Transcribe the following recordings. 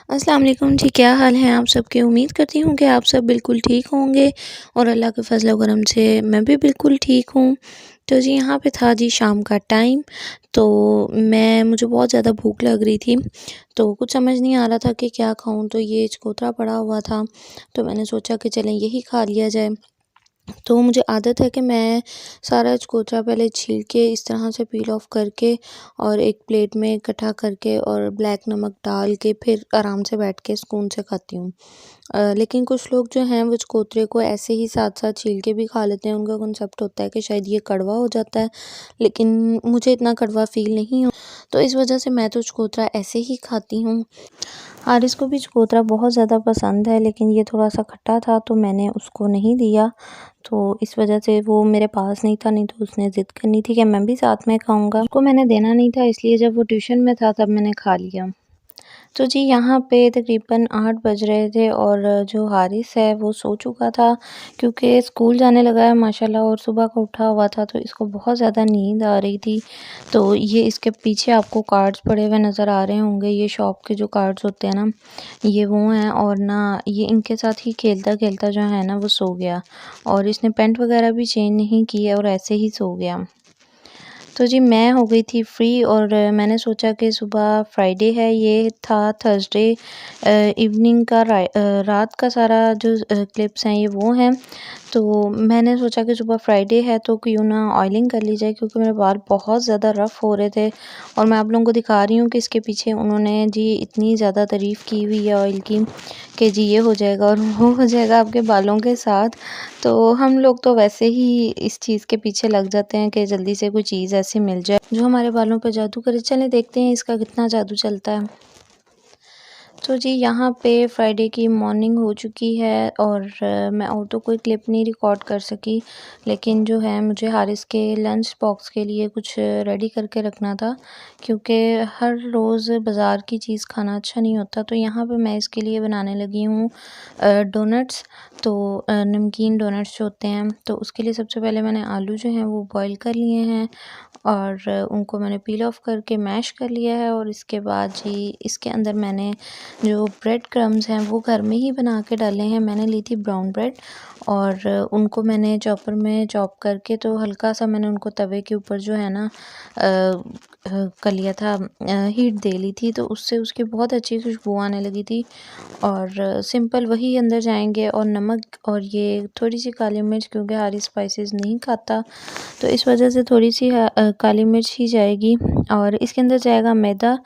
अस्सलाम वालेकुम जी, क्या हाल है आप सबके। उम्मीद करती हूँ कि आप सब बिल्कुल ठीक होंगे और अल्लाह के फ़ज़ल व करम से मैं भी बिल्कुल ठीक हूँ। तो जी यहाँ पे था जी शाम का टाइम, तो मुझे बहुत ज़्यादा भूख लग रही थी, तो कुछ समझ नहीं आ रहा था कि क्या खाऊँ। तो ये चकोतरा पड़ा हुआ था, तो मैंने सोचा कि चलें यही खा लिया जाए। तो मुझे आदत है कि मैं सारा चकोतरा पहले छील के इस तरह से पील ऑफ करके और एक प्लेट में इकट्ठा करके और ब्लैक नमक डाल के फिर आराम से बैठ के सुकून से खाती हूँ। लेकिन कुछ लोग जो हैं वो चकोतरे को ऐसे ही साथ-साथ छील के भी खा लेते हैं। उनका कांसेप्ट होता है कि शायद ये कड़वा हो जाता है, लेकिन मुझे इतना कड़वा फ़ील नहीं हो, तो इस वजह से मैं तो चकोतरा ऐसे ही खाती हूँ। हारिस को भी चकोतरा बहुत ज़्यादा पसंद है, लेकिन ये थोड़ा-सा खट्टा था तो मैंने उसको नहीं दिया। तो इस वजह से वो मेरे पास नहीं था, नहीं तो उसने ज़िद करनी थी कि मैं भी साथ में खाऊँगा। उसको मैंने देना नहीं था, इसलिए जब वो ट्यूशन में था तब मैंने खा लिया। तो जी यहाँ पे तकरीबन 8 बज रहे थे और जो हारिस है वो सो चुका था, क्योंकि स्कूल जाने लगा है माशाल्लाह और सुबह को उठा हुआ था, तो इसको बहुत ज़्यादा नींद आ रही थी। तो ये इसके पीछे आपको कार्ड्स पड़े हुए नज़र आ रहे होंगे, ये शॉप के जो कार्ड्स होते हैं ना, ये वो हैं। और ना ये इनके साथ ही खेलता-खेलता जो है ना वो सो गया, और इसने पैंट वगैरह भी चेंज नहीं की है और ऐसे ही सो गया। तो जी मैं हो गई थी फ्री और मैंने सोचा कि सुबह फ्राइडे है, ये था थर्सडे इवनिंग का रात का सारा जो क्लिप्स हैं ये वो हैं। तो मैंने सोचा कि सुबह फ्राइडे है तो क्यों ना ऑयलिंग कर ली जाए, क्योंकि मेरे बाल बहुत ज़्यादा रफ़ हो रहे थे। और मैं आप लोगों को दिखा रही हूँ कि इसके पीछे उन्होंने जी इतनी ज़्यादा तारीफ़ की हुई है ऑयल की, कि जी ये हो जाएगा और वो हो जाएगा आपके बालों के साथ। तो हम लोग तो वैसे ही इस चीज़ के पीछे लग जाते हैं कि जल्दी से कोई चीज़ ऐसी मिल जाए जो हमारे बालों पे जादू करे। चलें देखते हैं इसका कितना जादू चलता है। तो जी यहाँ पे फ्राइडे की मॉर्निंग हो चुकी है और मैं और तो कोई क्लिप नहीं रिकॉर्ड कर सकी, लेकिन जो है मुझे हारिस के लंच बॉक्स के लिए कुछ रेडी करके रखना था, क्योंकि हर रोज़ बाज़ार की चीज़ खाना अच्छा नहीं होता। तो यहाँ पे मैं इसके लिए बनाने लगी हूँ डोनट्स। तो नमकीन डोनट्स जो होते हैं, तो उसके लिए सबसे पहले मैंने आलू जो हैं वो बॉईल कर लिए हैं और उनको मैंने पील ऑफ करके मैश कर लिया है। और इसके बाद जी इसके अंदर मैंने जो ब्रेड क्रम्स हैं वो घर में ही बना के डाले हैं। मैंने ली थी ब्राउन ब्रेड और उनको मैंने चॉपर में चॉप करके, तो हल्का सा मैंने उनको तवे के ऊपर जो है ना कर लिया था, हीट दे ली थी, तो उससे उसकी बहुत अच्छी खुशबू आने लगी थी। और सिंपल वही अंदर जाएंगे और नमक और ये थोड़ी सी काली मिर्च, क्योंकि हारी स्पाइसेस नहीं खाता, तो इस वजह से थोड़ी सी काली मिर्च ही जाएगी। और इसके अंदर जाएगा मैदा।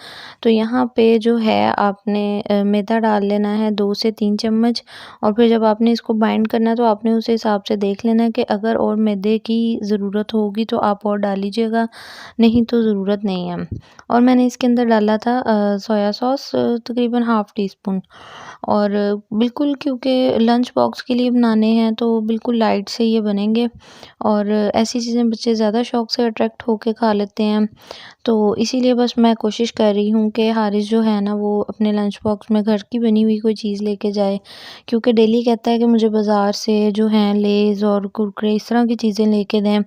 तो यहाँ पे जो है आपने मैदा डाल लेना है 2 से 3 चम्मच। और फिर जब आपने इसको बाइंड करना है तो आपने उस हिसाब से देख लेना है कि अगर और मैदे की ज़रूरत होगी तो आप और डाल लीजिएगा, नहीं तो ज़रूरत नहीं है। और मैंने इसके अंदर डाला था सोया सॉस तकरीबन हाफ़ टी स्पून। और बिल्कुल, क्योंकि लंच बॉक्स के लिए बनाने हैं तो बिल्कुल लाइट से ये बनेंगे, और ऐसी चीज़ें बच्चे ज़्यादा शौक से अट्रैक्ट होके खा लेते हैं। तो इसीलिए बस मैं कोशिश कर रही हूँ कि हारिस जो है ना वो अपने लंच बॉक्स में घर की बनी हुई कोई चीज़ लेके जाए, क्योंकि डेली कहता है कि मुझे बाज़ार से जो हैं लेज़ और कुरकुरे इस तरह की चीज़ें लेके दें,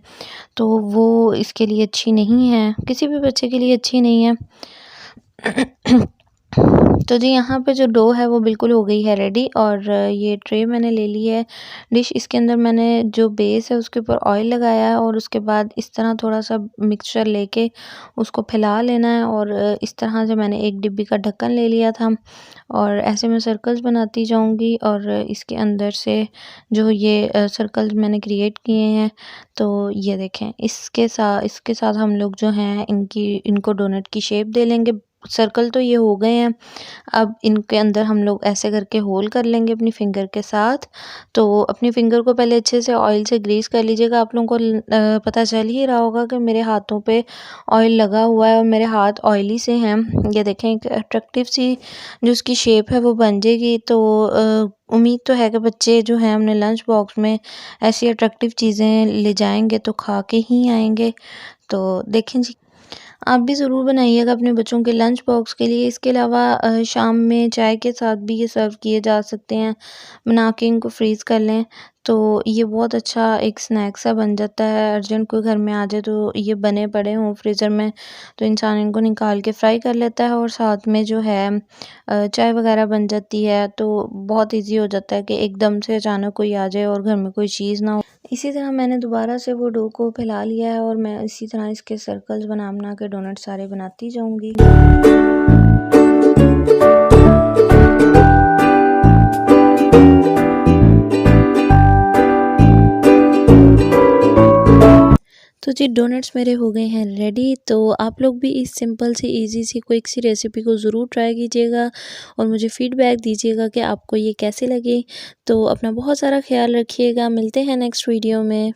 तो वो इसके लिए अच्छी नहीं है, किसी भी बच्चे के लिए अच्छी नहीं है। तो जी यहाँ पे जो डो है वो बिल्कुल हो गई है रेडी, और ये ट्रे मैंने ले ली है डिश। इसके अंदर मैंने जो बेस है उसके ऊपर ऑयल लगाया है, और उसके बाद इस तरह थोड़ा सा मिक्सचर लेके उसको फैला लेना है। और इस तरह से मैंने एक डिब्बी का ढक्कन ले लिया था, और ऐसे मैं सर्कल्स बनाती जाऊंगी। और इसके अंदर से जो ये सर्कल्स मैंने क्रिएट किए हैं, तो ये देखें, इसके साथ हम लोग जो हैं इनको डोनट की शेप दे लेंगे। सर्कल तो ये हो गए हैं, अब इनके अंदर हम लोग ऐसे करके होल कर लेंगे अपनी फिंगर के साथ। तो अपनी फिंगर को पहले अच्छे से ऑयल से ग्रीस कर लीजिएगा। आप लोगों को पता चल ही रहा होगा कि मेरे हाथों पे ऑयल लगा हुआ है और मेरे हाथ ऑयली से हैं। ये देखें, एक अट्रैक्टिव सी जो उसकी शेप है वो बन जाएगी। तो उम्मीद तो है कि बच्चे जो हैं अपने लंच बॉक्स में ऐसी अट्रैक्टिव चीज़ें ले जाएंगे तो खा के ही आएंगे। तो देखें जी, आप भी ज़रूर बनाइएगा अपने बच्चों के लंच बॉक्स के लिए। इसके अलावा शाम में चाय के साथ भी ये सर्व किए जा सकते हैं, बना के इनको फ्रीज़ कर लें। तो ये बहुत अच्छा एक स्नैक सा बन जाता है। अर्जेंट कोई घर में आ जाए तो ये बने पड़े हों फ्रीज़र में तो इंसान इनको निकाल के फ्राई कर लेता है और साथ में जो है चाय वगैरह बन जाती है। तो बहुत ईज़ी हो जाता है कि एकदम से अचानक कोई आ जाए और घर में कोई चीज़ ना हो। इसी तरह मैंने दोबारा से वो डो को फैला लिया है और मैं इसी तरह इसके सर्कल्स बना बना के डोनट सारे बनाती जाऊँगी। तो जी डोनट्स मेरे हो गए हैं रेडी। तो आप लोग भी इस सिंपल सी इजी सी क्विक सी रेसिपी को ज़रूर ट्राई कीजिएगा और मुझे फीडबैक दीजिएगा कि आपको ये कैसे लगे। तो अपना बहुत सारा ख्याल रखिएगा। मिलते हैं नेक्स्ट वीडियो में।